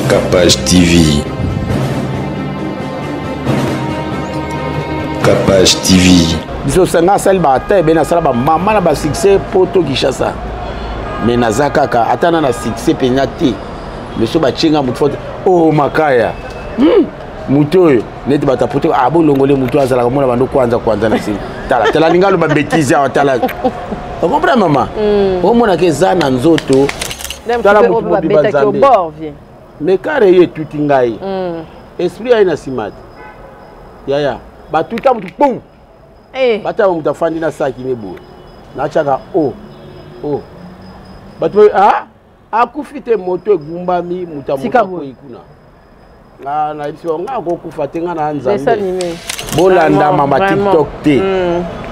Capage TV. Capage TV. Biso sanga sali ba ta be na sala ba mama na ba succès poto Kinshasa. Mais nazaka ka atana na succès penyati. Biso ba chinga mutu oh makaya. Mutu neti bata poto abo longole mutu azala ka mona bando kwanza na sini. Tala lingalo ba bêtise ya tala. Tu comprends maman? O mona ke za na nzoto. Tala mutu ba beta ki au bord vient. Mais carré ye tuti ngai. Esprit ya ina simati. Ya. Ba tuta mutu pum. Bata mutu afandi na saki nebo. Na chaka Batu akufite moto egumbami muta mutu ikuna. Na biso nga ko kufate nga na nzambe. Bolanda mama TikTok te.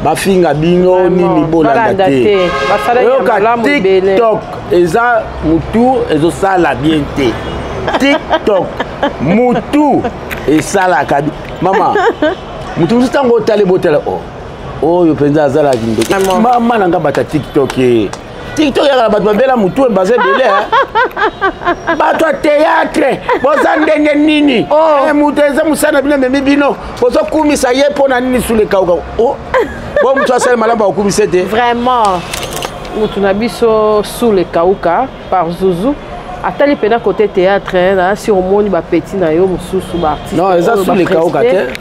Bafinga bino nini bolanda te. TikTok eza mutu ezo sala bien te. TikTok mutu esala kabi mama mutu utango tale botela yo penza azala kindo mama nanga bata TikTok TikTok ya bato babela mutu baze belé bato théâtre boza ndenge nini mutu eza musana bino meme bino bozo kumisa ye pona nini sule kauka bon mutu asala malamba okumisa te vraiment mutu na biso sule kauka par Zouzou. Atali pena côté théâtre, là, si on monte ba petit na yo mususu ba artiste. Non, ça sous les kaoka te.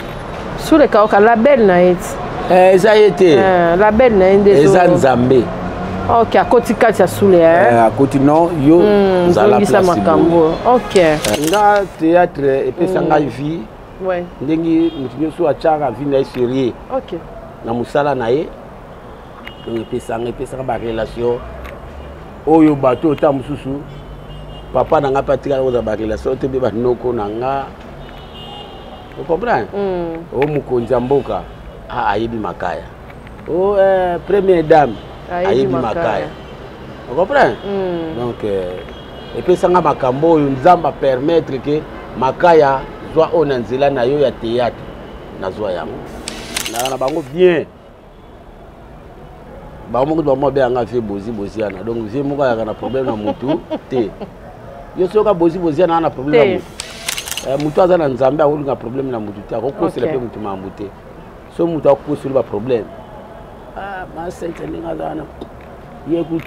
Sous les kaoka la belle na été. Ça y était. La belle na inde. Ça Nzambe. OK, à côté kati sous les à côté non, yo zala place. OK. Nga théâtre et puis sanga vie. Ouais. Ndengi mutu so achaka vie na série. OK. Na musala na ye. Donc et puis sanga ba relation. Oyo bato ta mususu. Papa n'a pas tiré aux abarils, ça te béba noko nanga. Vous comprenez? Mukonza mboka, ayibi makaya. Première dame, ayibi makaya. Vous comprenez? Donc, et puis ça nga makambo, nzamba permettre que makaya soit onanzela na yo ya théâtre, na zwa yango. Na bango bien. Ba mo ko ba be anga fait bozi ana. Donc vie mo ka na problème na mutu te. Yo soka bozi ana na problème na mutu azana nzambe awuli na problème na mutu te akokosela pe mutu mamute so mutu akokosela ba problème ma sente ninga zana yeku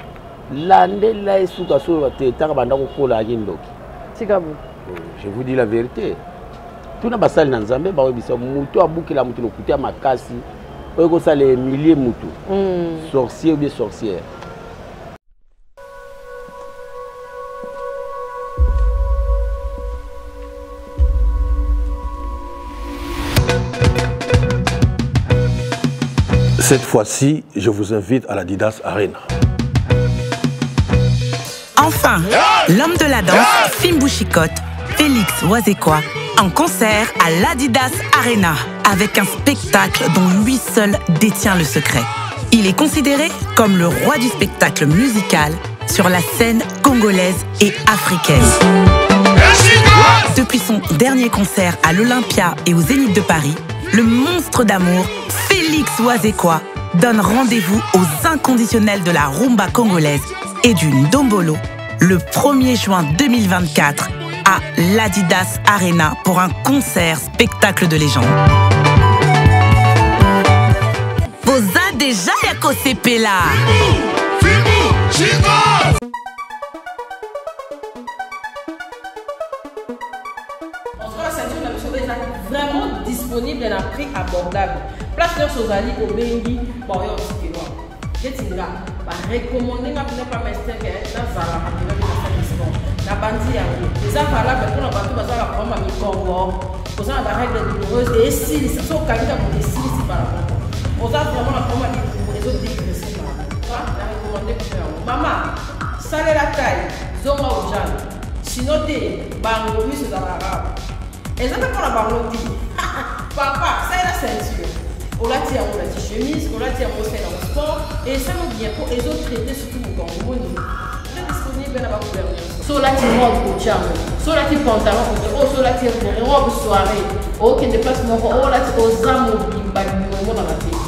lande la isuka so te taka banda kokola akindoki tikabu je vous dis la vérité tuna basali na nzambe ba webisa mutu abukila mutu lokutia makasi oyo ko sala milliers mutu sorcier ou bien sorcière. Cette fois-ci, je vous invite à l'Adidas Arena. Enfin, l'homme de la danse, Fimbu Chikot, Félix Wazekwa, en concert à l'Adidas Arena, avec un spectacle dont lui seul détient le secret. Il est considéré comme le roi du spectacle musical sur la scène congolaise et africaine. Depuis son dernier concert à l'Olympia et au Zénith de Paris, le monstre d'amour Félix Wazekwa donne rendez-vous aux inconditionnels de la rumba congolaise et du Ndombolo le 1er juin 2024 à l'Adidas Arena pour un concert spectacle de légende. Posa déjà yako sepela. Vraiment disponible à un prix abordable. Place leur Sozali au Bengi, bon, yo, c'est quoi? Ketinga, recommandé ma pour ne pas mettre la Zara, la bandit, les enfants là, pour la bateau, ça va prendre un Congo, pour ça, la règle douloureuse, et si, ça sont candidats pour des si par rapport. On a vraiment la prendre pour les autres dégraissés. La recommandé pour faire. Maman, salé la taille, zonga au jan, sinon, bango, oui, c'est dans l'arabe. Et ça, pour la bango, papa, ça est la ceinture. On l'a tiré en chemise, on l'a tiré en sport, et ça nous vient pour les autres traités, surtout pour le monde. On est disponible à la couleur. Sur la tire robe pour charme, sur la tire pantalon pour sur la tire robe soirée, aucun déplacement, on l'a tire aux âmes au dans la tête.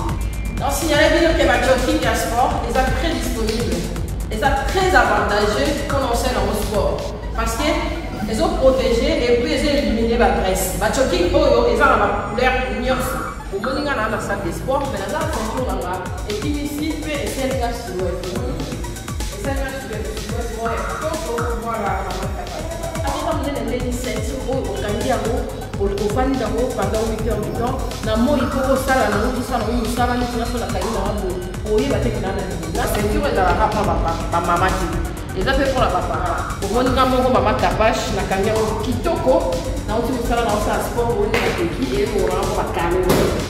Donc, s'il y a des vidéos qui va jogging et sport, ils sont très disponibles. Et ça très avantageux quand on sait dans le sport. Parce que ils ont protégé et puis ils ont éliminé la graisse. Les choking, ils ont la couleur ignorante. Au moins, ils ont la salle de sport, mais la salle de sport, et puis ici, et c'est un gars sur le web. Et c'est un gars sur le web. Donc, voilà. Avant de donner les initiatives, on gagne à vous, pour le fan d'abord pendant 8 heures du temps. Dans mon il faut ça, là, nous, ça, nous, ça, nous, sur la caille, on y va te faire la ceinture est dans la rapa, maman. Et ça fait pour la papa. Au moins, nous avons maman capache, la caméra kitoko. Nous avons fait un sport, on a été et on a calme.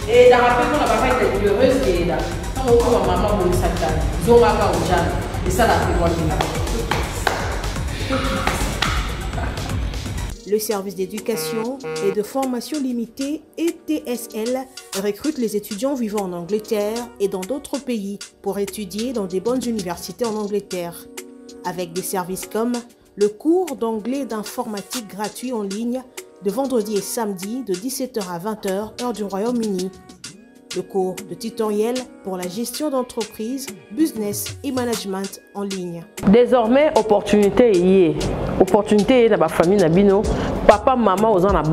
Et dans la période, on a pas été heureuse et là, quand on voit maman, on s'attend. Ils ont un gars et ça l'a fait voir. Le service d'éducation et de formation limitée ETSL recrute les étudiants vivant en Angleterre et dans d'autres pays pour étudier dans des bonnes universités en Angleterre. Avec des services comme le cours d'anglais d'informatique gratuit en ligne de vendredi et samedi de 17h à 20h, heure du Royaume-Uni. Le cours de tutoriel pour la gestion d'entreprise, business et management en ligne. Désormais, opportunité y est. Opportunité dans la famille Nabino. Papa, maman, vous en avez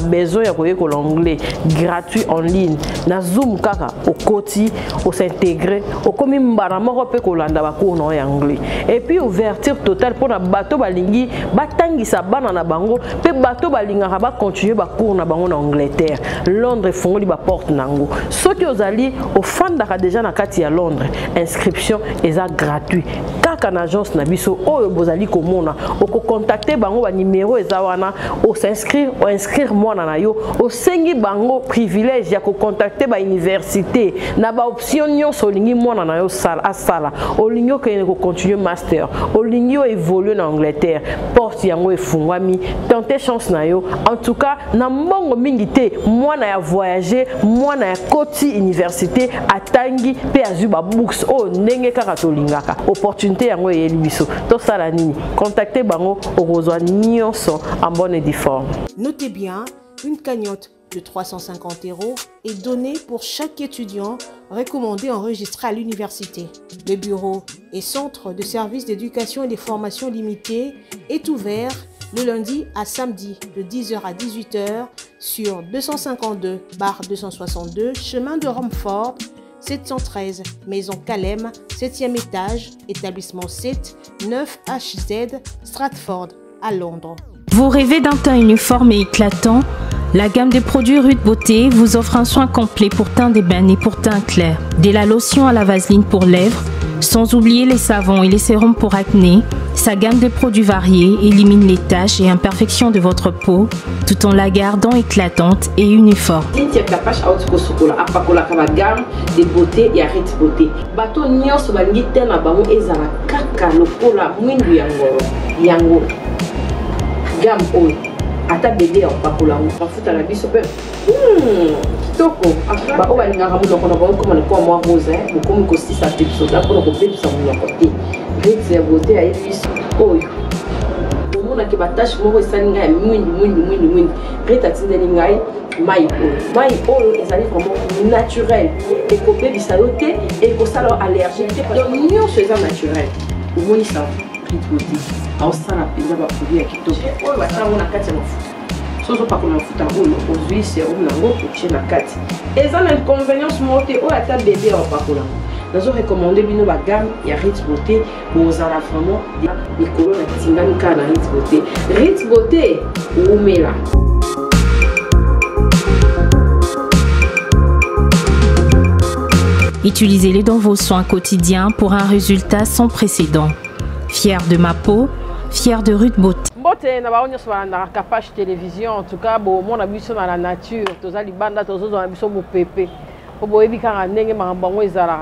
besoin de l'anglais gratuit en ligne. Na Zoom kaka au côté, au s'intégrer, au comme mbarama rope kolanda ba cours en anglais. Et puis ouverture totale pour na bateau balingi, batangi sa bana na bango, pe bateau balinga ba continuer ba cours na bango en Angleterre. Londres fongoli ba porte nango. Ceux qui aux alliés au fan daka déjà na kati à Londres, inscription eza gratuit. Kaka na agence na biso oyo bozali komona, o ko contacter bango ba numéro eza wana, o s'inscrire, o inscrire moi na yo, o sengi bango privilège ya ko contacter ba université na ba option nyonso lingi mwana na yo sala asala olingo ke ko continuer master olingo évoluer en Angleterre porte yango efungwami tenter chance na yo en tout cas na mbongo mingi te mwana ya voyager mwana ya koti université atangi pe azuba books o ndenge kaka tolingaka opportunité yango yeli biso to sala nini contacter bango okozwa nyonso en bonne et due forme. Notez bien, une cagnotte de 350 € est donnée pour chaque étudiant recommandé enregistré à l'université. Le bureau et centre de services d'éducation et de formation limitée est ouvert le lundi à samedi de 10h à 18h sur 252/262 chemin de Romford, 713 Maison Calem, 7e étage, établissement 7, 9HZ, Stratford, à Londres. Vous rêvez d'un teint uniforme et éclatant? La gamme de produits Rude Beauté vous offre un soin complet pour teint d'ébène et pour teint clair. De la lotion à la vaseline pour lèvres, sans oublier les savons et les sérums pour acné. Sa gamme de produits variés élimine les taches et imperfections de votre peau tout en la gardant éclatante et uniforme. Cynthia Capache a aussi sokola apakola kama gamme de beauté et Rude Beauté. Bato nyonso balingi te na bango ezala kaka lokola mwindu yango gamme oyo ata bébé apakola mafuta na biso pe kitoko ba o balingaka munoko na bango comme kwa mwa rose bokomi ko 6 épisodes là pour ko bebisa munoko te Rude Beauté a biso oyo omona ke batache moko esalinga ya mwindu Rude atindeli ngai mai oyo ezali vraiment naturel ekobebisa yo te ekosala allergique te donc nyonso eza naturel omoni ça Rude Beauté aosala mpenza baproduit ya kitoko oyo basango na kati ya mafuta sozo pakola mafuta oyo ozwi serum nango otie na kati eza na inconvénience moko te oyo ata bebe aopakola nazo recommande bino bagamme ya Rude Beauté bozala vraiment likolo na tingami kaka na Rude Beauté. Rude Beauté umela. Utilisez-les dans vos soins quotidiens pour un résultat sans précédent. Fier de ma peau, fier de Rude Beauté. Mbote na baonyo so na Capache télévision en tout cas bo mona biso na la nature tozali banda tozozo na biso mopepe obo ebi kanga ndenge makambo ezala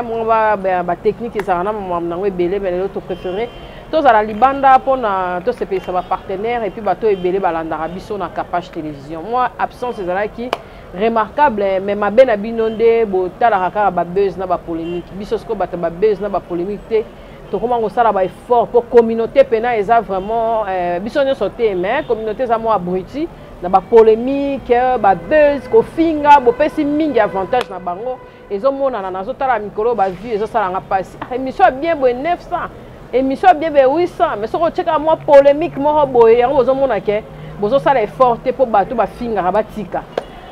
mo ba technique ezala na nango ebele mais to préféré tozala libanda pona to sepesa ba partenaire et puis bato ebele balanda biso na Capache télévision. Moi absence ezala qui remarquable mais mabe na binonde bo tala kaka ba buzz na ba polémique biso sko bata ba buzz na ba polémique te to comment on sala ba effort pour communauté pena eza vraiment biso nyo sauté mais communauté za mo abruti na ba polémique ba buzz ko finga bo pesi mingi avantage na bango ezo mona na nazo tala mikolo ba vie ezo sala nga passe émission bien bo 900 émission bien 800 mais ce que checker moi polémique moi boye yango bozo mona ke bozo sala effort te po bato ba finga rabatika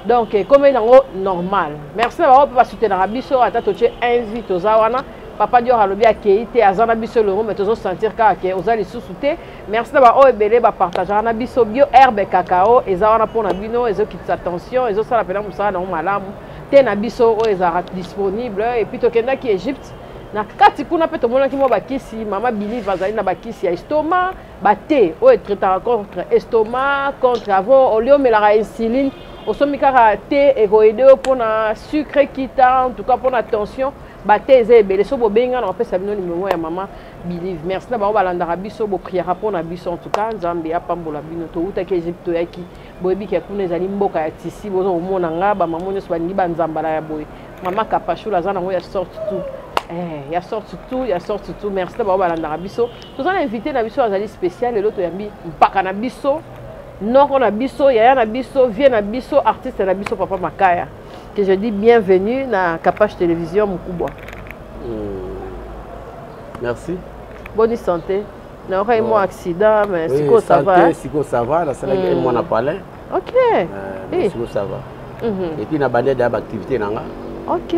donc comme yango normal merci na ba soutenir biso ata to che invite aux awana papa dio halobi akeite azana biso le mais tozo sentir ka ke ozali sous-souté merci na ba o ebele ba partager na biso bio herbe cacao ezawana pona bino ezo kitsa attention ezo sala pena musala na malamu te na biso o ezara disponible et puis to kenda ki Egypte na kati kuna pe to mona ki mo bakisi mama Believe azali na bakisi ya estomac baté o traitera contre estomac contre avant au lieu melara insuline au somikara te héroïde pour na sucre kita en tout cas pour la tension baté ezebele so bo benga na pesa bino numéro ya mama Believe merci na ba balanda biso bo prière pour na biso en tout cas nzambe apambola bino to uta ke Egypte yaki boyebi ke kuna ezali mboka ya tisi bozo omona nga ba mama nyonso balingi banzambala ya boye mama kapashula zana ngo ya sorte tout il y a sorti tout merci d'abord balanda biso tous on invité na biso azali spécial et l'autre yambi mpaka na biso noko na biso yaya na biso vie na biso artiste na biso papa Makaya que je dis bienvenue na Kapach télévision mukubwa merci bonne santé na aurait moi accident mais oui, siko ça va siko ça va la salle que moi na parlé OK siko ça va et puis na bande d'activité nanga OK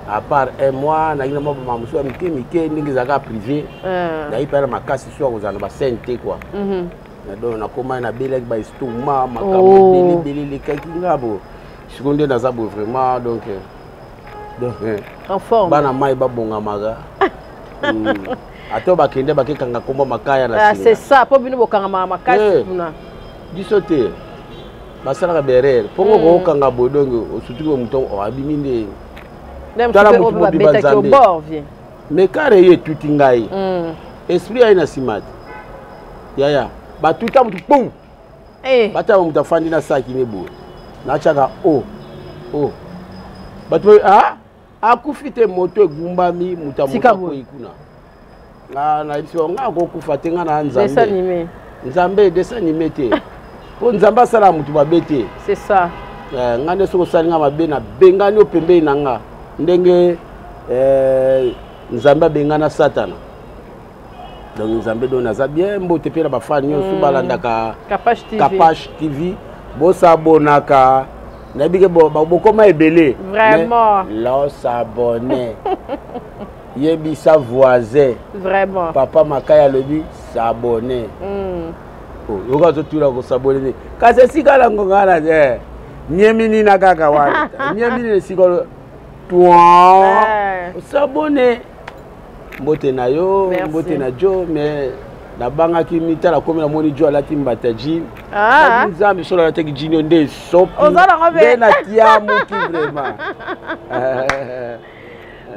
à part un mois na ngina mama muso mike ndingi zaka privé na ipela makasi so kozana ba sente quoi na do na koma na belek ba estoma makambo beli kaki ngabo seconde na zabo vraiment donc en forme bana mai ba bonga maga ato ba kende ba kanga komba makaya na c'est ça po bino bokanga makasi kuna disote basala ka berere pongo ko kanga bodongo osutuko muto abiminde mais carré est tout ingai esprit a une simate yaya ba tout temps pum bata mu tafandi na saki ne bo na chaka bato akufite moto egumbami mutamuta ko ikuna na biso nga ko kufate nga na nzambe dessin animé te po nzamba sala mutu babete c'est ça ngane soko salinga mabe na bengani opembe nanga ndenge nzamba bengana satana donc nzambe do naza bien mbote pe na ba fan nyonso balandaka Kapach TV bo sabonaka na bige bo koma ebele vraiment lo s'abonner yebisa voisin vraiment papa Makaya lobi s'abonner yoka zo tula ko s'abonner kasi sikala ngongala nyemini na kaka wana nyemini sikolo s'abonner mbote na yo mbote na jo mais na banga ki mitala komi na moni jo alati mbata jean nzambe solo alati jean nde sopi be na tiamu ki vraiment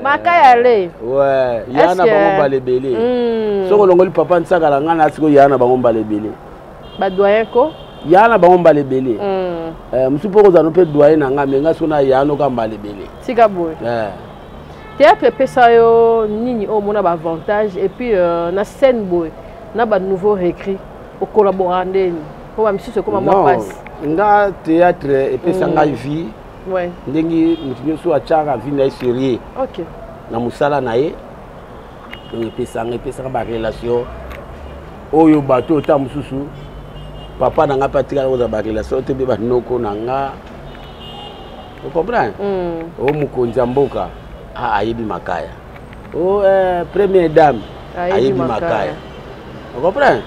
Makaya le ouais yana bango balebele soko longoli papa nsaka la ngana siko yana bango balebele ba doyen ko yana bango balebele musupo ko zano pe doyen na ngame nga sona yana ka balebele tika boy théâtre pesa yo nini o mona ba avantage et puis na scène boy na ba nouveau récrit au collaborer pour ba misusu comme moi passe nga théâtre et pesa nga vie ouais ndengi mutinyo so achaka vie na sérieux OK na musala na ye donc pesa ba relation oyo bato ta mususu papa na nga patika ko ba relation te be ba noko na nga vous comprenez o mukonza mboka ayebi Makaya première dame ayebi Makaya vous comprenez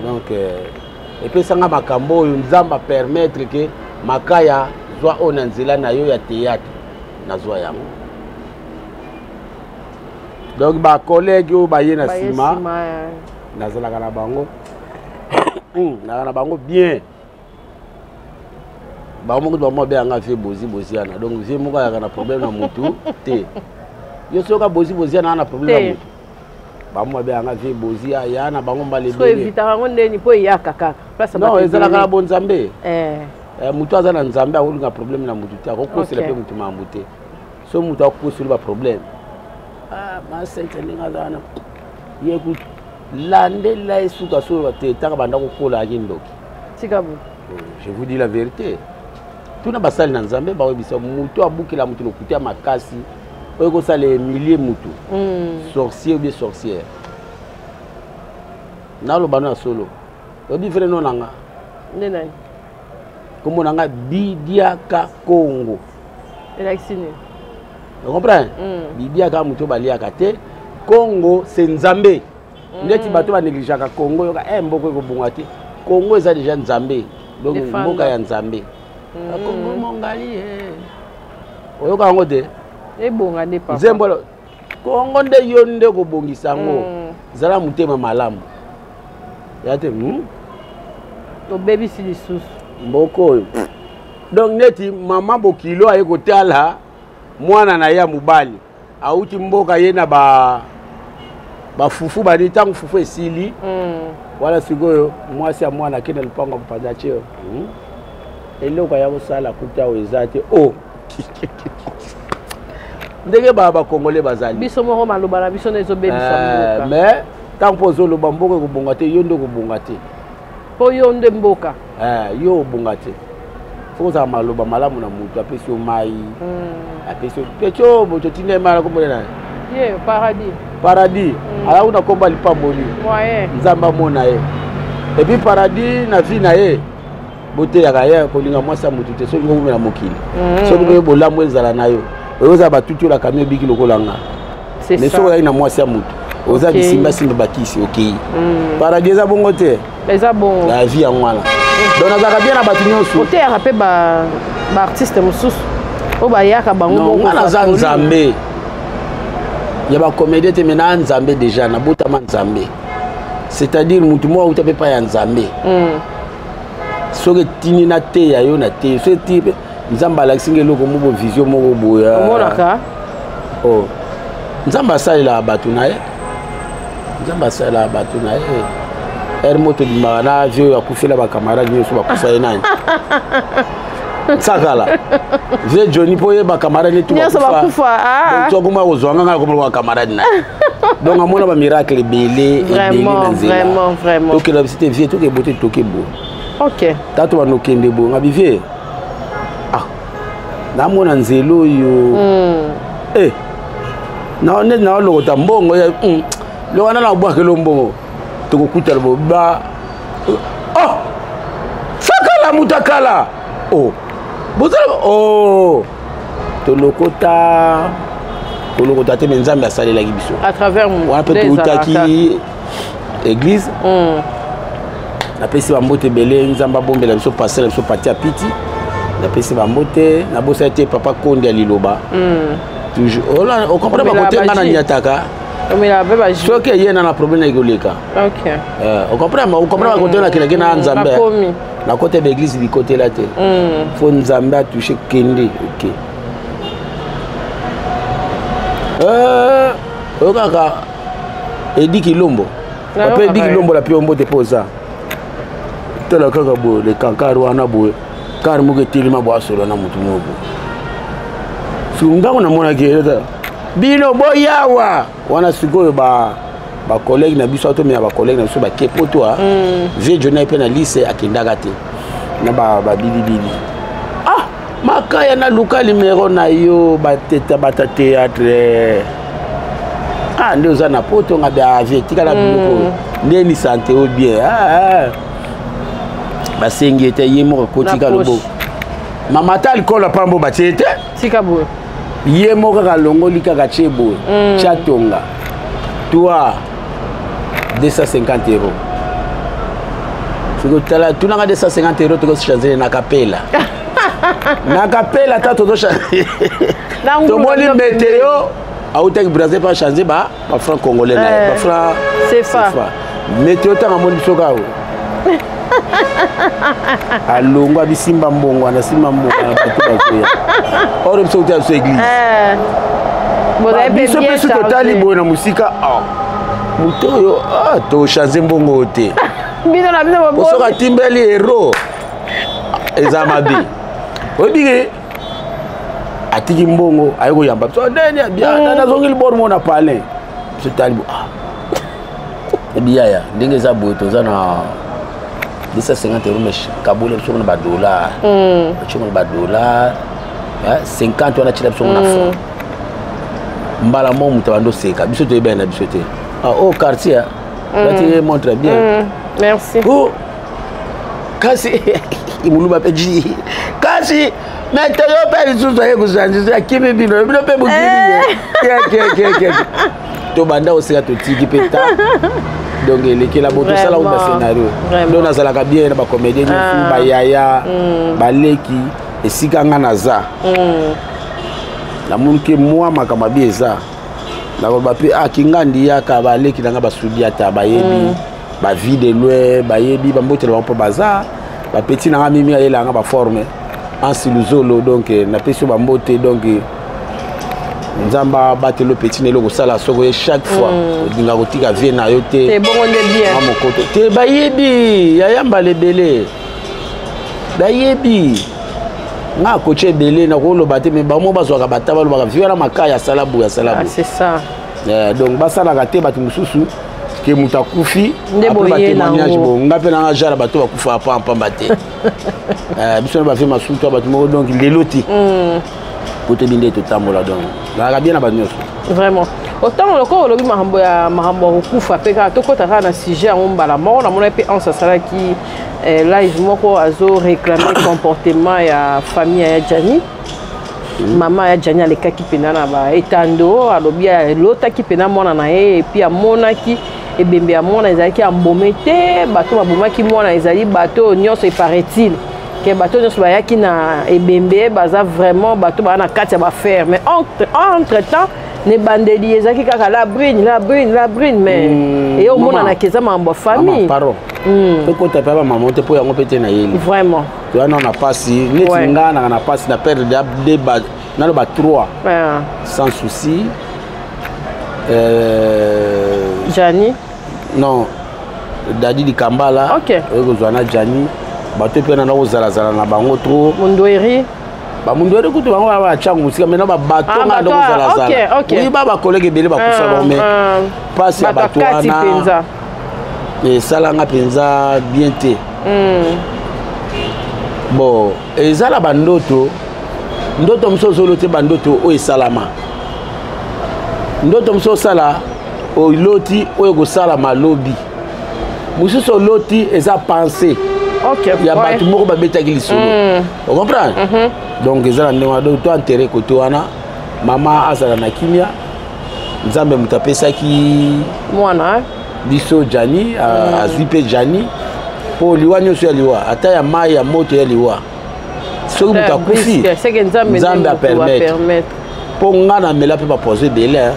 donc et puis ça nga makambo oyo nzamba permettre que Makaya zwa ona nzela na yo ya théâtre na zwa yango donc ba collègue o ba ye na sima nazalaka na bango na bango bien ba mo ko mo be anga fe bozi ana donc vie mo ka na problème na mutu te yo soka bozi ana problème na mutu ba mo be anga fe bozi ya na bango mbale so evita ngo ndeni po ya kaka place ba non ezalaka na bonzambe mutu azana nzambe akolinga problème na mutu te akokosela pe mutu mambu te so mutu akokosela ba problème ma sente ninga zana yeku landela esuka so te taka banda kokola akindoki tikabu je vous dis la vérité tuna basali na nzambe ba webisa mutu abukila mutu lokutia makasi oyo ça les milliers mutu sorcier ou bien sorcière na lo bana solo obi frère non nanga nena comme nanga Bidiaka Congo relaxine tu comprends Bidiaka mutu baliaka te Congo c'est Nzambe ndeti bato ba négligeaka Congo yoka mboko ko bunga te Congo eza déjà Nzambe donc mboka ya Nzambe Congo mongali oyoka ngo te ebonga ne papa nzembolo Congo nde yo nde ko bongisa ngo zala mutema malamu yate to baby si lisusu mboko donc neti mama bokilo aye kotala mwana na ya mubali auti mboka ye na ba fufu bani tangu fufu esili wala sikoyo mwasi ya mwana kena lupango kupanza cheo eloko ya kosala kuta ezate ndenge baba congolais bazali biso moko maloba na biso nezo bebisa mboka mais tant pozo lo bamboka ko bonga te yo ndo ko bonga te po yo nde mboka yo bonga te faut ça maloba malamu na mutu apesi mai apesi pecho boto tine mala ko mona ye paradis ala una komba lipamboli moyen nzamba mona ye et puis paradis na vie na ye bote ya kaya ko linga mwasa mutu te so ngo na mokili so ko bolamu ezala na yo oza batutu la kamio biki lokolanga mais so ya na mwasa mutu oza bisimba simba bakisi okay paradis eza bongo te eza bon la vie en wala donc nazaka bien na batu nyonso ote ya pe ba artiste mususu o ba yaka bango moko na za Nzambe ya ba comédie te mena Nzambe déjà na botama Nzambe c'est-à-dire mutu mo uta pe pa ya Nzambe soki tini na te ya yo na te so type Nzamba alakisinga eloko moko vision moko boya omonaka Nzamba asalela bato na ye Nzamba asalela bato na ye moto dimaka na avion akufela bakamarade nyonso bakufa ye nani sakala vie Johnny mpo ye bakamarade bakufa tokoma kozwanga nga komona bakamarade na ye donc amona bamiracle ebele na nzela tokela biso te vie tokebo te tokebo tato banokende bo nga bivie namona nzela oyo neti naolokota mbongo lokana na bwakelo mbongo tokokutala boba sakala mutakala bozala tolokota te me Nzambe asalelaki biso à travers wana mpe toutaki église napesi bambote ebele Nzambe abombela biso pasela biso pati ya piti napesi bambote nabosala te papa Kondi ya liloba toujours okomprena bakote nga na niataka soki ye na problème na ekoleka okomprena bakote nakelaki na Nzambe na kote baeglise likotela te fo Nzambe atouche kende oyo kaka Edi Kilombo ape Edi Kilombo la pe ombote poza tala kaka boye le kankari wana boye kari moko etelema bo asolo na mutu moko sungango namonaki bino boyawa wana sikoyo bakolege na biso atomela bakolege na biso bakepotwa vie Johnny mpe na lise akendaka te na babilibili makaya na luka numero na yo bateta bata théâtre nde oza na poto nga bavie tikala biloko ndeni sante o bien basengi ete ye moko kotika loboko mama ta likolo pambo batie ete tika boye ye moko kaka longoli kaka tie boye chatonga toi 250 euros sikotala tunanga 250 euros tokosichanzele na kapela na kapela ta tomoni météo autaki Brazil pa changer ba franc congolais na ba franc CFA météo tanga moni biso kao alongwa bisimba mbongo na simba mbongo na bato bakoya oro biso uta biso église biso biso totali boye na musika muto oyo to changer mbongo te bino na bino bobo osoka timbeli hero eza mabe oyebike atiki mbongo aye koyamba biso ndeni abia nazongi liboro mona pale biso tali bo ebiyaya ndenge eza boye toza na 250 euros mais kabule biso na badollar biso na badollar 50 wana tila biso na franc mbala mo muta bando seka biso to yeba na biso te au quartier là tu montres bien merci kasi imuluba peji kasi mais tu yo pas du tout ça que kimi bino bino pe bugini ke to banda oseka to tiki peta donc les la boto ça là au scénario donc na sala ka bien na ba comédien ni ba yaya ba leki esika nga naza la mun ke moi makama bieza na ba pe akingandi yaka ba leki na nga ba sudi ata ba yebi ba vie de loin ba yebi ba mbotela ba po baza ba petit na nga mimi ayela nga ba forme en siluzolo donc na peso ba mbote donc nzamba batelo petit nelo ko sala soko chaque fois dinga kotika vie na yo te te bongo de bien mamo koto te ba yebi ya yamba lebele ba yebi nga coaché belé na ko lo baté mais ba mo bazwa ka bataba lo ba vivre na makaya salabu ya salabu c'est ça donc ba sala ka te batu mususu ke mutakufi ndeboye na ngo ngape na jara bato bakufa pa pambate biso ba fait masuto batu mo donc leloti côté binde to tambola donc la bien na ba nyos vraiment autant loko lobi mahambo kufa pe ka to kota na sujet on bala mort na mona pe en ça sala qui live moko azo réclamer comportement ya famille ya Jani mama ya Jani alekaki pena na ba etando alobi lota ki pena mona na e puis amona ki ebembe amona ezaki ambomete bato babomaki mona ezali bato nyonso paraît-il que bato nyonso bayaki na ebembe baza vraiment bato ba na kati ya ba faire mais entre temps ne bandeli ezaki kaka la brune mais et au monde na keza mambo famille pardon to ko ta papa maman te po yango pete na yeli vraiment tu as non na passi neti nga na passi na perdre des ba na lo ba 3 sans souci Jani non Dadi di Kambala OK ozwana Jani bato pe na ozala na bango trop Mundoeri ba mundoeri kutu bango ba changu musika mena ba bato na ndo ozala oui ba collègue belé ba kufa ba mais passe ya bato wana et sala nga penza bien te bon ezala bandoto ndoto msozolo te bandoto o esalama ndoto mso sala o loti o go sala malobi mususo loti eza pensée OK ya batu moko ba betaki lisolo on comprend donc ezala ndema do to enterrer côté wana mama azala na kimia nzambe mutapesaki mwana biso Jani azipe Jani po liwa nyoso ya liwa ata ya mai ya moto ya liwa soki mutakufi nzambe a permettre po ngana mela pe ba poser belé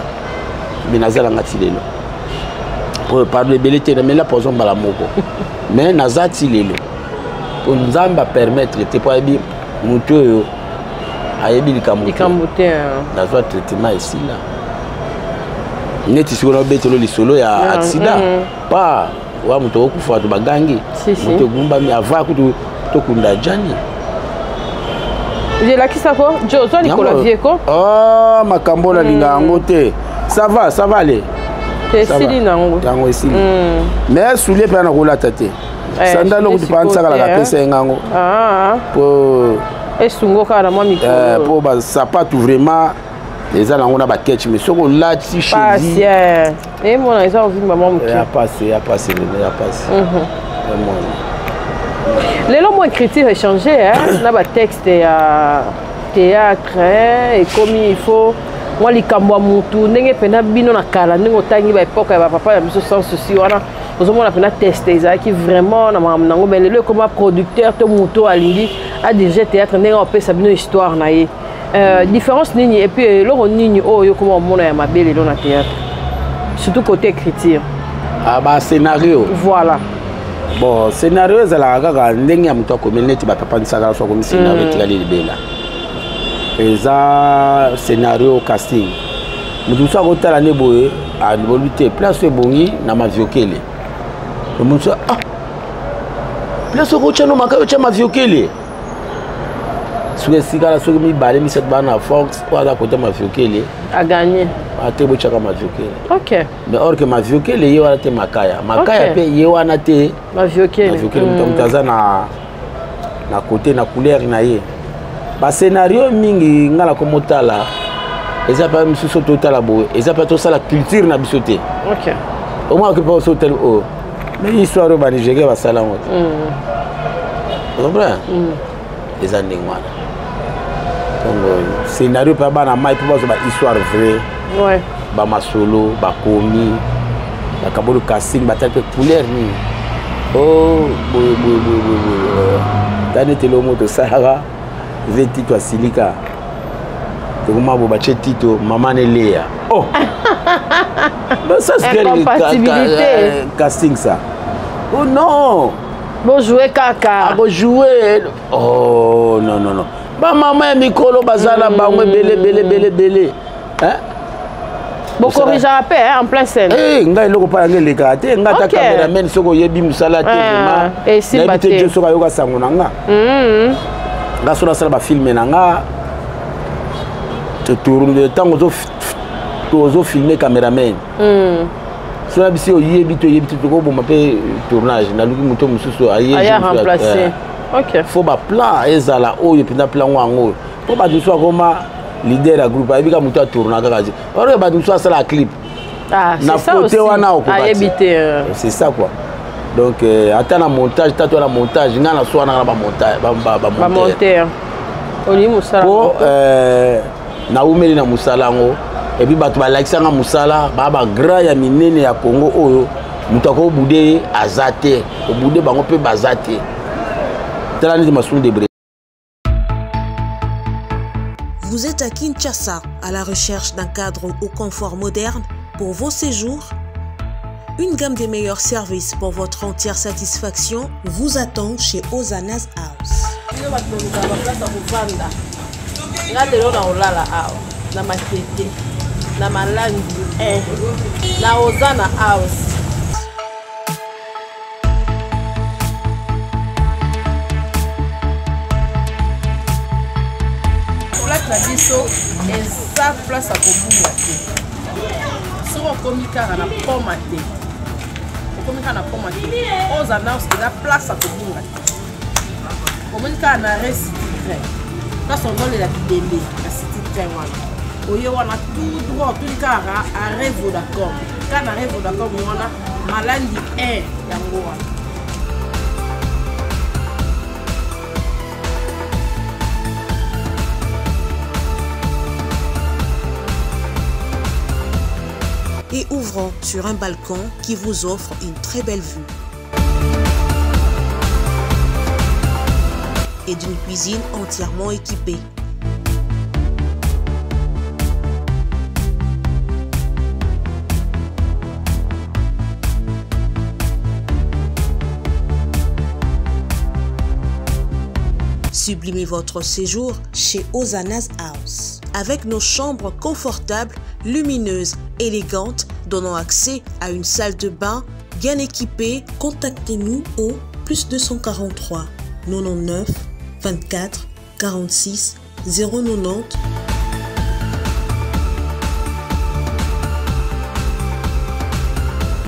binazala ngati lelo po parler belé te na mela poser mbala moko mais nazati lelo po nzambe a permettre te po abi mutu yo ayebi likambo te nazwa traitement ici là neti sikona betelo lisolo ya accident pa wa muto okufa to bagangi muto gumba mi ava kutu to kunda Jani je la kisako Jozo Nicolas Vieko makambo na linga ngo te ça va aller sili nango yango sili mais soulier pe na kola tate sandalo kutu pansa kala ka pesa ngango po esungo kala mo miko po ba sapato vraiment les gens on a ba catch mais soko lati chéri et mon ils ont vu maman miki a passé les lots moins écriture échanger na ba texte ya théâtre et comme il faut moi likambo mutu ndenge pena bino na kala ndenge otangi ba époque ba papa ya biso sans souci wana ozomona pena tester ezaki vraiment na nango mais le comme producteur to mutu alingi a déjà théâtre ndenge opesa bino histoire na ye différence nini et puis loro nini oyo comment mona ya mabele dans na théâtre surtout côté écriture ba scénario voilà bon scénario ezala kaka ndenge ya mutu akomeli neti bapapa nisaka so komi scénario etikali libela eza scénario casting mutu so akotala nde boye aliboli te place ebongi na maviokele mutu so place okotya no maka yotya maviokele soki esikala soki mibale misatu bana na fox oyo aza kota maviokele aganye ate botyaka maviokele OK mais or que maviokele ye wana te makaya mpe ye wana te maviokele mutu aza na côté na couleur na ye bascénario mingi ngala komotala eza pas misusu totala boye eza pas tosala culture na biso te ok au moins que pas hôtel o mais histoire ba Nigeria basala ngo tu comprends eza ndenge wana donc scénario pa bana mai po bazo ba histoire vraie ouais ba masolo ba komi ba kabolo casting ba telle couleur ni oh boy dane telo moto sara veti to silika to kuma bo ba tito maman Léa oh ça c'est casting ça oh non bon jouer kaka bon jouer oh non non non ba maman mikolo bazala bango belé hein bon corrige rappel en plein scène eh ngai loko pa ngele ka te ngata cameraman soko yebi musala te ma et si batte je soko yoka sango nanga nga sona sala ba filmer nanga te tourne de temps ozo filmer cameraman sona bisi yebi to ko bo mape tournage na luki muto mususu aye remplacer OK faut ba plan ezala oyo pinda plan wango po ba duso koma leader ya groupe ayebika mutu atourna kaka zi alors ba duso asala la clip c'est ça aussi c'est ça quoi donc ata na montage tato na montage nga na soa na ba monteur oli musala po na umeli na musala ngo et puis bato ba like nga musala ba grand ya minene ya Congo oyo mutu ko bude azate obude bango pe bazate tala ni masulu de. Vous êtes à Kinshasa à la recherche d'un cadre au confort moderne pour vos séjours? Une gamme des meilleurs services pour votre entière satisfaction vous attend chez Ozanas House. La biso eza place à kobunga te soki okomi kaka na poma te Ozanas eza place à kobunga te omoni kaka na recity train place ozolela bibembe na city train wana oye wana tout droit otuli kaka arrêt Vodacom kaka na arrêt Vodacom wana malandi 1 yango wana. Et ouvrant sur un balcon qui vous offre une très belle vue. Et d'une cuisine entièrement équipée. Sublimez votre séjour chez Ozanas House. Avec nos chambres confortables, lumineuses, élégantes, donnant accès à une salle de bain bien équipée, contactez-nous au +243 99 24 46 090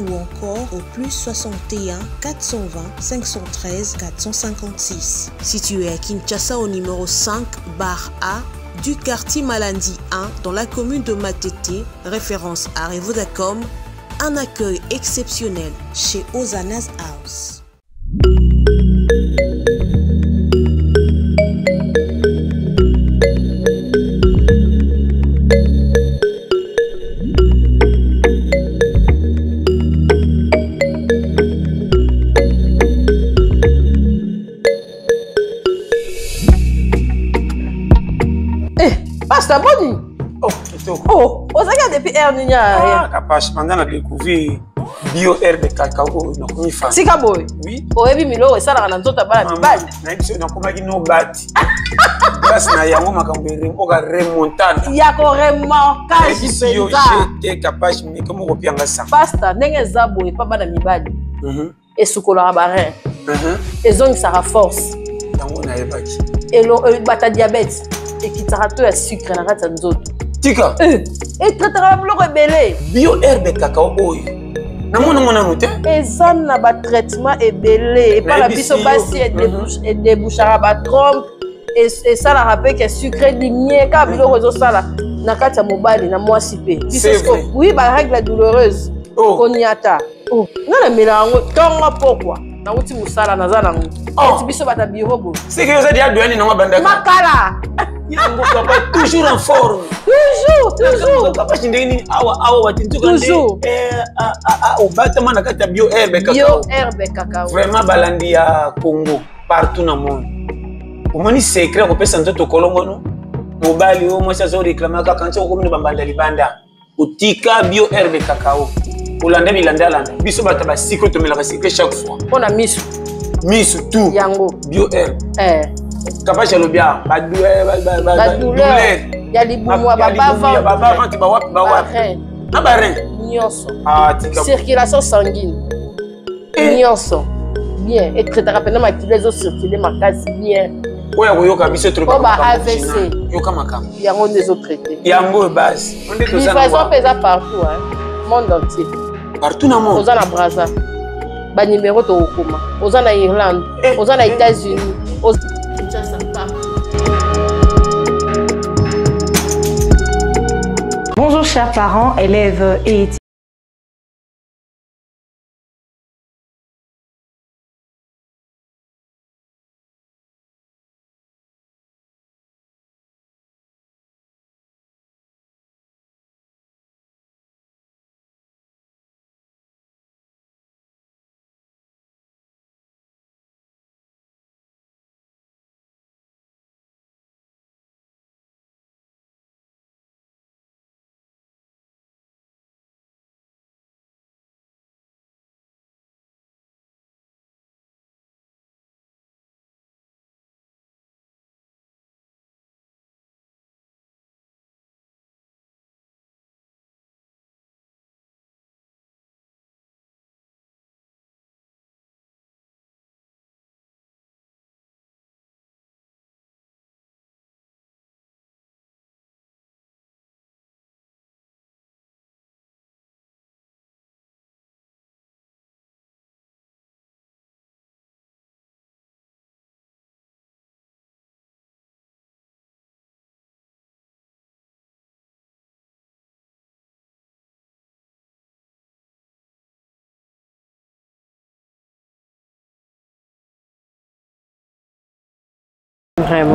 ou encore au +61 420 513 456. Situé à Kinshasa au numéro 5 bar A du quartier Malandi 1 dans la commune de Matete, référence à Vodacom, un accueil exceptionnel chez Ozanas House. Pasteur Boni. Oh, vous avez depuis Erninia. Ah, capable, pendant la découvrir bio herbe de cacao, donc mi fa. Sika boy. Oui. Oh, ebi milo esala na nzota bala tibali. Na biso na komaki no bati. Bas na yango makambere oka remontada. Ya ko remontage penza. Yo j'étais capable mais comme ko pianga ça. Pasteur ndenge za boy pa bana mibali. Esukola barin. Ezong sara force. Yango na ebaki. Elo bata diabète. Et qui t'arrête à sucre na kata nzoto. Tika. Et traitera bloko belé. Bio herbe cacao oyo. Na mona muté. Ezan na ba traitement ebelé et pas la biso basi et débouchera ba trompe et ça la rappelle que sucré ligné ka biloko zo sala na kati ya mobali na mwasi pe. Oui, ba règle douloureuse. Konyata. Oh, na melango tonga pourquoi? Na uti musala na zala ngo. Et biso bata biro bo. C'est que vous êtes douane na banda. Makala. Yango papa toujours en forme. Toujours. Papa chindeni awa watintu toujours. Au battement na kati ya bio herbe cacao. Bio herbe cacao. Vraiment balandi ya Congo partout dans le monde. Omoni secret ko pesa nzoto kolongo no. Mobali o mwasa zo réclamer ka kanti ko mini bambanda libanda. Utika bio herbe cacao. Olanda bilanda landa. Biso bata ba secret to melaka secret chaque fois. On a misu. Misu tout. Yango. Bio herbe. Capable de bien. Ba douleur. Ya libumwa baba ventre ba wap. Na ba rein. Nyonso. Tika. Circulation sanguine. Nyonso. Bien. Et très rapidement ma les os circuler ma case bien. Oya koyoka biso trop ba AVC. Yoka makam. Yango des autres traités. Yango base. Livraison pesa partout hein. Monde entier. Partout dans le monde. Aux à Brazza. Ba numéro to okoma. Aux à Irlande. Aux à États-Unis. Aux Bonjour chers parents, élèves et étudiants.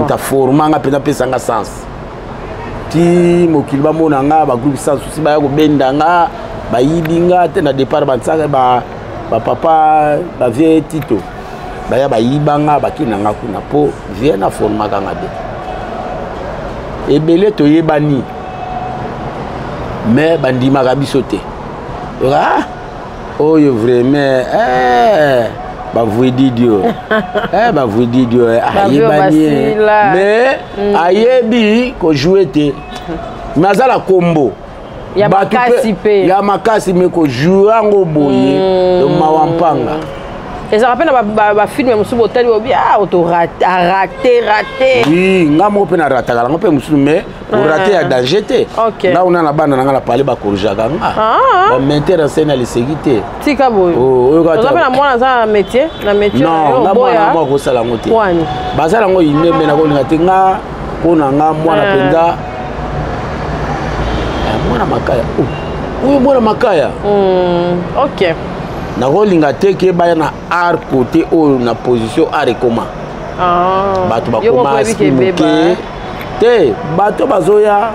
Ta formanga pena pesa nga sens ti mokili ba mona nga ba groupe sans souci ba ko benda nga ba yibinga te na départ ba tsaka ba papa ba vie tito ba ya ba yibanga ba kinanga kuna po vie na formanga nga be ebele to yebani mais bandima ka bisote oyo vraiment ba vous didio ba vous didio ayebani mais ayebi ko jouer te mazala combo ya makasi pe ya makasi me ko jouer ngo boye do mawampanga et ça rappelle ba film musu botel obi auto raté oui ngamo pe na rata kala ngope musu mais pour rater ya danger te là on a na bana nga la parler ba korjaga nga ba m'intéresser na lesegité tika boy oh on a na mwana za métier non na mwana mo ko sala ngote ba sala ngo ine me na ko nga te nga pona nga mwana penza mwana makaya oh mwana makaya OK na rolinga te ke ba na art côté ou na position art comment bato ba commence te bato bazoya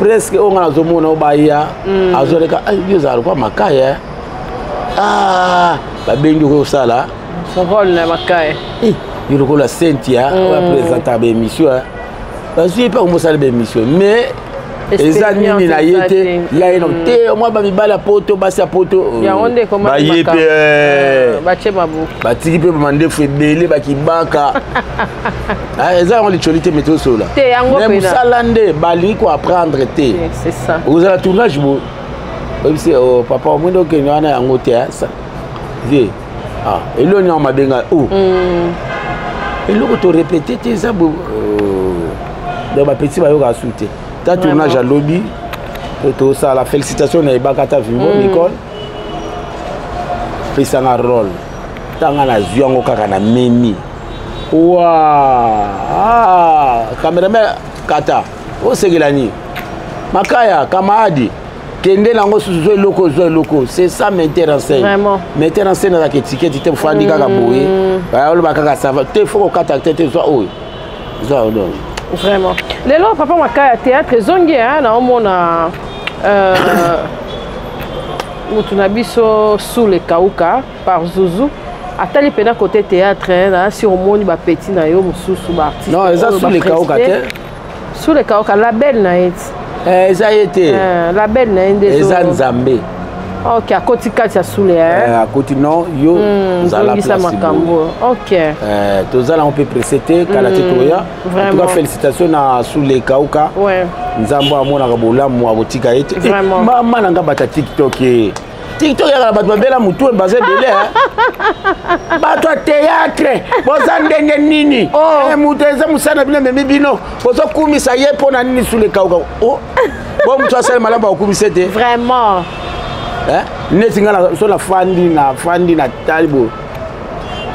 presque on a zomona obaya azoleka yozalo kwa makaya ba bengi ko sala son rôle na makaya yoko la Cynthia va présenter ba émission ba suis pas comment ça ba émission mais eza nini na yete la eno te moi ba mibala poto basa poto ya onde comment ba yepe ba chemabu ba tiki pe mande febele ba kibaka eza on les cholité météo sola te yango pe na salande bali ko apprendre te c'est ça vous allez tournage bo c'est oh papa au moins donc il y en a yango te ça vie elo ni on ma benga elo ko to répéter te ça bo de ba petit ba yo ka souter ta tournage à lobby tout ça la félicitation na ibakata vimbo Nicole pesa na rôle tanga na ziongo kaka na memi Ouah. Ah, cameraman kata. O segelani. Makaya, Kamadi. Kende nango zoe loko. C'est ça m'intéresse. Vraiment. M'intéresse dans la étiquette, tu te fais kaka boye. Ba lo bakaka ça va. Te faut kata tete soit oyo. Ça non. Vraiment. Lelo papa Makaya théâtre zongi hein na omona Mutunabiso sous les Kauka par Zouzou. Atali pena côté théâtre là si on moni ba petit na yo mususu ba artiste. Non, ça sous les Kauka sous les Kauka la belle naït. Ça y était. La belle naït des autres. Les Nzambe. OK, à côté Katia sous les à côté non, yo za la place. OK. To za là on peut précéder kala tetoya. Vraiment. Félicitations à sous les Kauka. Ouais. Nzambo amona ka bolamu akotika ete. Vraiment. Mama nanga bata TikTok. TikTok ya bato babela mutu basé belé hein. Bato théâtre, boza ndenge nini? Mutu eza musana bino memi bino. Bozo kumisa ye pona nini sous les Kauka. Oh. Bon mutu asala malamba okumisa te. Vraiment. Hein? Neti ngala so la fandi na talibo.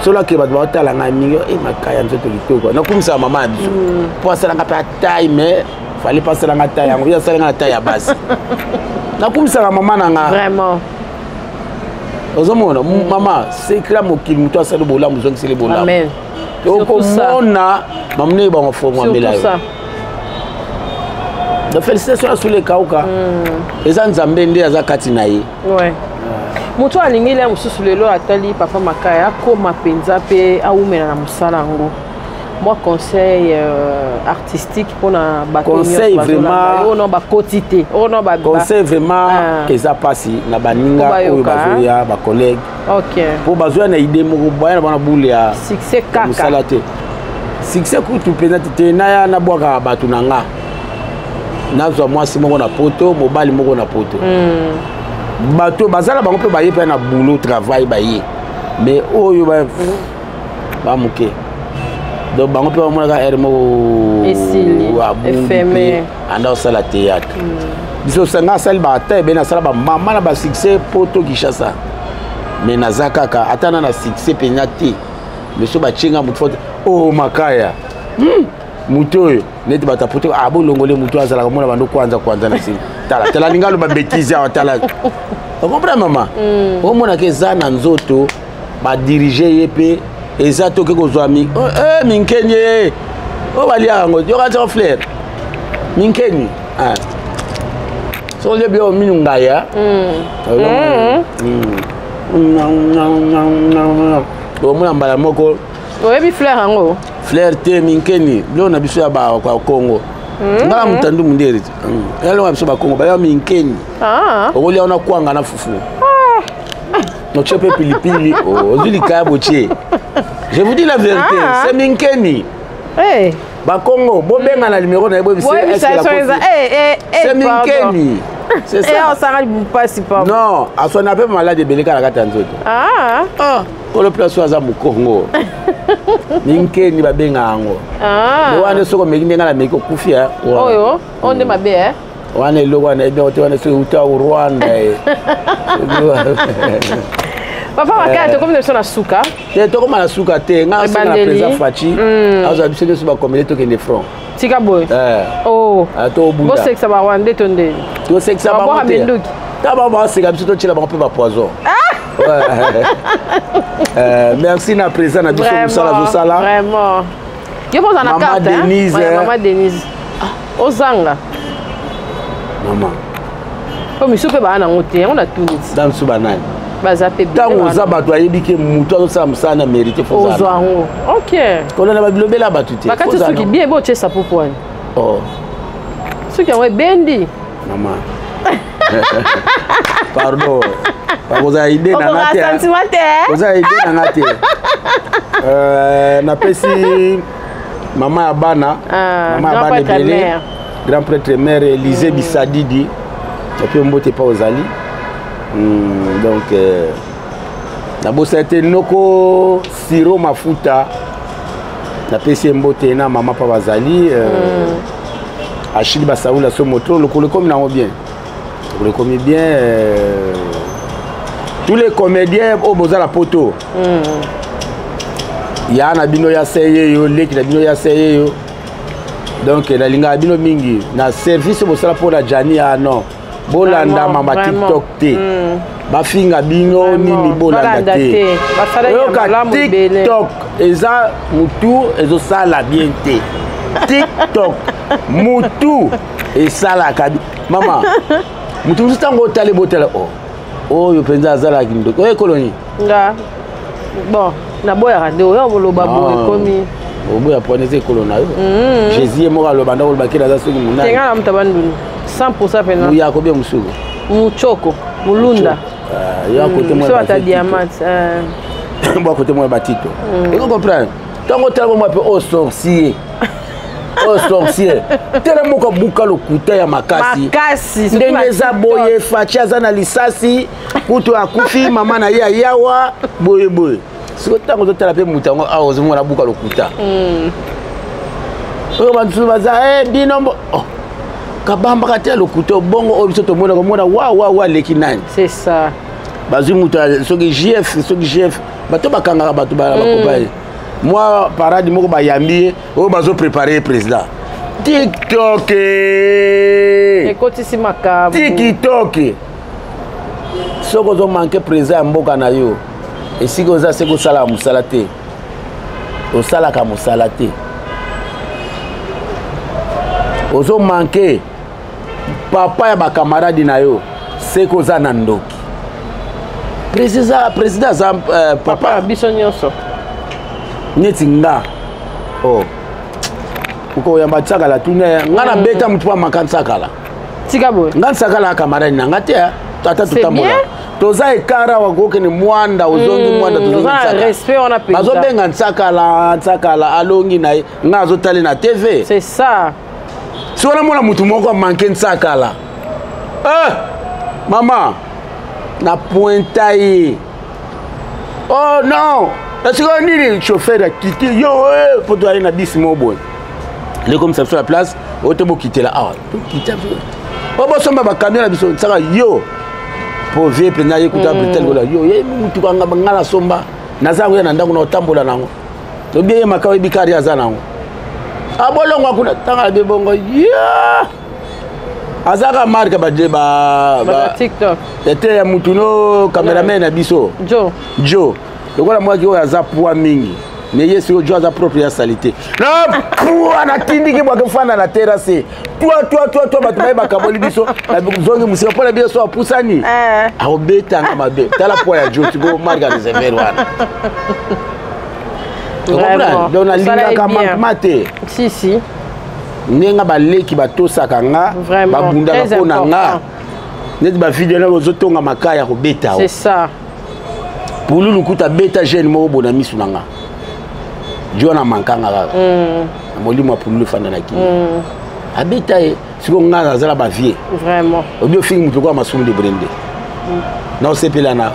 So la ke bato batala nga mingo makaya nzoto kitoko. Na kumisa mama biso. Po asala nga pa taille mais fallait passer la taille yango ya sala nga taille ya base. Na kumisa mama nanga. Vraiment. Ozomona mama c'est clair mokili muto asala bola muzongi sele bola. Amen. Surtout ça. Mona mamne ba mfomo ambela yo. De félicitations sur les Kauka. Les Nzambe nde aza kati na ye. Ouais. Muto alingi le mususu lelo atali papa Makaya koma penza pe aumena na musala ngo. Moi conseil artistique pour na bato. Conseil vraiment on ba quotité. On ba conseil vraiment eza pasi na baninga oyo bazoya ba collègue. OK. Pour bazoya na idée moko bana bana boule ya succès kaka. Musala te. Succès kutu penza te na ya na bwaka bato nanga. Nazwa mwasi moko na poto, mobali moko na poto. Bato bazala bango pe baye pe na boulot travail baye. Mais oyo ba muke. Donc bango pe mona ka ermo éphémère anda sala théâtre. Biso sanga sala ba ta be na sala ba mama na ba succès poto Kishasa. Mais nazaka ka atana na succès penati. Monsieur ba chinga mutu oh Makaya. Mutoyo neti batapoto abolongole mutu azala komona bando kwanza na sini tala lingalo ba bêtise ya tala on comprend maman o mona ke zana nzoto ba diriger yepe eza to ke kozwa mi minkenye o bali yango yo ka fleur minkenye so le bio minungaya o mona mbala moko oyebi fleur yango fleur te minkeni lo na biso ya ba kwa Congo ngala mutandu munderi yalo wa biso ba Congo ba ya minkeni okoli ona kwanga na fufu no chepe pilipili ozuli kaya boche je vous dis la vérité c'est minkeni ba Congo bo benga na numéro na yebo bisi c'est minkeni c'est ça on s'arrête pas si pas non asona pe malade beleka la kata nzoto pour le place waza mu Congo minkeni ba benga ngo no wane soko mekinde ngala meko kufia oyo onde mabe wane lo wane ebe ote wane so uta Rwanda papa Makaya to comme de sona suka to comme na suka te nga sa na présent fachi aza bisene so ba communauté to kende front tika boy oh to bunda bo sexa ba wande tonde to sexa ba wande ta ba seka biso to chila ba pe ba poison merci na présent na biso musala zo sala vraiment yo poza na carte maman Denise ozanga maman ko miso pe ba na ngote on a tout dit dans su banane baza pe bien tant oza bato ayebi ke mutu azosala mosala na mérité fozala ozwango OK kolona babilobela bato te bakati soki bien bo chesa popwani soki yango ebendi mama pardon bakozala ide nanga te kozala ide nanga te napesi mama ya bana ebele grand prêtre mère Élisée Bisadidi epuis mbote pa ozali donc nabosa ete noko siro mafuta napesi mbote na mama pa bazali Achille Basaoula so moto le comme nango bien le comme bien tous les comédiens au bozala poto ya na bino ya seye yo leki na bino ya seye yo donc na linga bino mingi na service bosala pour la Jani non bolanda mama TikTok te bafinga bino nini bolanda te yoka TikTok eza mutu ezosala bien te TikTok mutu esalaka mama mutu ntango otale botala oyo penza azala kindoko oyo koloni nga bon na boya radio yo boloba boye komi oboya ponese kolona yo Jésus mo aloba ndako bakira za soki munana tenga na mtabanduni 100% pena ya ko bien musuko muchoko mulunda ya côté moi ba diamant moi côté moi batito vous comprenez tango tala moi pe au sorcier tele moko buka lokuta ya makasi ndenge za boye facha za na lisasi kutu akufi mama na ya yawa boye siko tango tala pe mutango aozo mona buka lokuta oyo bantu baza binombo kabamba kate lokuta bongo obiso to mona wa leki nani c'est ça bazu muta soki GF bato bakanga bato ba kopaye moi parade moko bayambi oyo bazo préparer président TikTok ekotisi makabu TikTok soko zo manquer président mboka na yo esiko za seko sala musala te osala ka musala te ozo manquer papa ya ba camarade na yo seko za na ndoki président za papa biso nyonso neti nga uko yamba tsakala tune ngana beta mutwa makansakala tika boy ngana sakala kamarani nanga te tata tutambola toza ekara wagoke ni mwanda uzongi mwanda tuzongi tsaka respect on a payé bazo benga tsakala alongi na ngazo tali na TV c'est ça si on a mona mutu moko manke tsakala mama na pointaye oh non est-ce qu'on dit chauffeur a quitté yo pour toi aller na bis mobo les comme ça sur la place autobo quitter là quitter baba somba ba camion na biso tsaka yo pour vie pena yekuta britel gola yo mutu kanga ngala somba nazango ya ndango na otambola nango to bien makawe bikari azanango abolongo akuna tanga be bongo ya azaka marque ba TikTok était ya mutu no cameraman na biso Joe lokola moi qui oyo aza poids mingi mais yesi oyo aza propre ya salité na poids na tindiki bwa kofanda na terrasse toi bato baye bakaboli biso na zongi musika pona biso apusani aobetanga mabe tala poids ya Joe tiko marque réserver wana donc na lingaka mate si nenga baleki batosaka nga babundaka mpona nga neti bavideo na bozotonga makaya kobeta c'est ça Poulou kuta beta jeune mo bona misu nanga. Jona mankanga kaka. Molimo poulou fanda na kini. Abeta e siko ngana zala ba vie. Vraiment. Obio fingi mutu kwa masumu de brende. Na osepela na.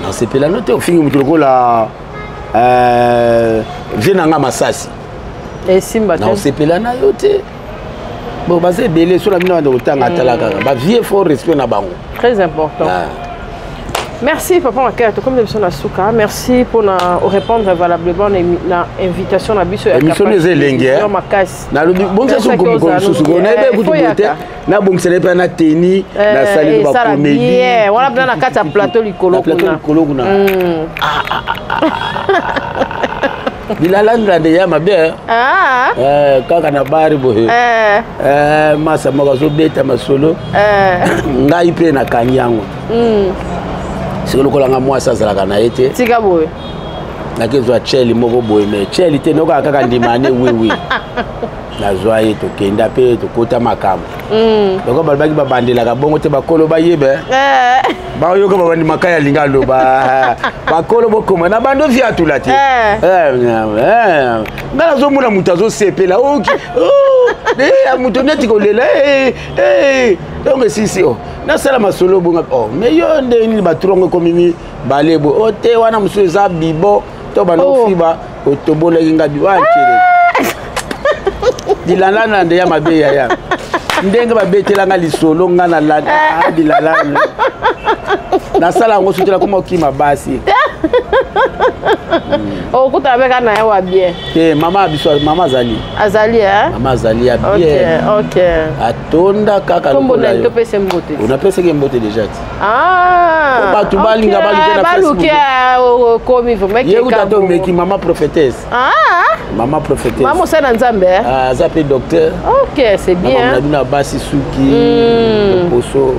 Na osepela no te fingi mutu ko la vina nga masasi. Et simba te. Na osepela na yote. Bon basé belé sur la mina de otanga talaka. Ba vie fort respect na bango. Très important. Merci Papa Makaya, comme de la Souka. Merci pour répondre valablement à l'invitation à Bisso. Émission des Elengues. Na le bon c'est ce qu'on na be kutubote na bon c'est pas na teni na salle ba comédie. Voilà bien na kata plateau likolo kuna. Bilalanda de yama be. Kaka na bari bohe. Masa magazo beta masolo. Ngai pe na kanyango. C'est le collant à moi, ça sera gagné. Tika boy. La question à Chelsea, moko boy, mais Chelsea te no ka kaka ndimane oui. La joie to kenda pe to kota makamu. Donc balbaki ba bandela ka bongo te ba kolo ba yebe. Ba yo ko ba bandi makaya lingalo ba kolo boko na bando via tout la te. Ngala zo muna mutazo sepela oki. Ya mutoneti ko lela donc si na sala masolo bonga mais yo ndeni ba trongo komimi balebo o te wana musu za bibo to bano fiba o tobola nginga biwa kire dilala nde ya mabe ya ndenge ba betela nga lisolo nga na la dilala na sala ngo sutela koma okima basi Oh, kuta avec un aïe bien. Eh, maman Azali. Azali, hein? Maman Azali a bien. Ok. Atonda kaka. Comment on a une topé semboté? On a pensé qu'il mbote déjà. Ah. Ba tu bali nga bali na Facebook. Baluki komi vous mec. Yé utato meki maman prophétesse. Ah. Maman prophétesse. Maman c'est dans Nzambe. Ah, ça peut docteur. Ok, c'est bien. Maman na basi suki. Poso.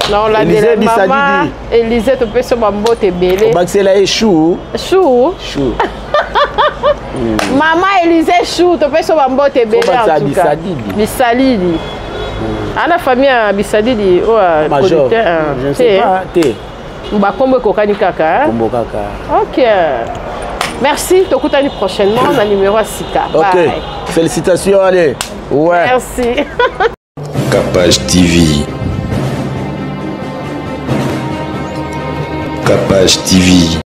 Non, la délai maman, Élisée, tu peux se m'emboter belé. C'est là chou. Chou. Chou. Maman Élisée chou, tu peux se m'emboter belé en tout cas. Bisalidi. À la famille Bisalidi, oh, major. Je ne sais pas. Mba kombo kokani kaka. Kombo kaka. Ok. Merci, tokutani prochainement dans le numéro Sika. Ok. Bye. Félicitations, allez. Ouais. Merci. Capage TV. Capage TV.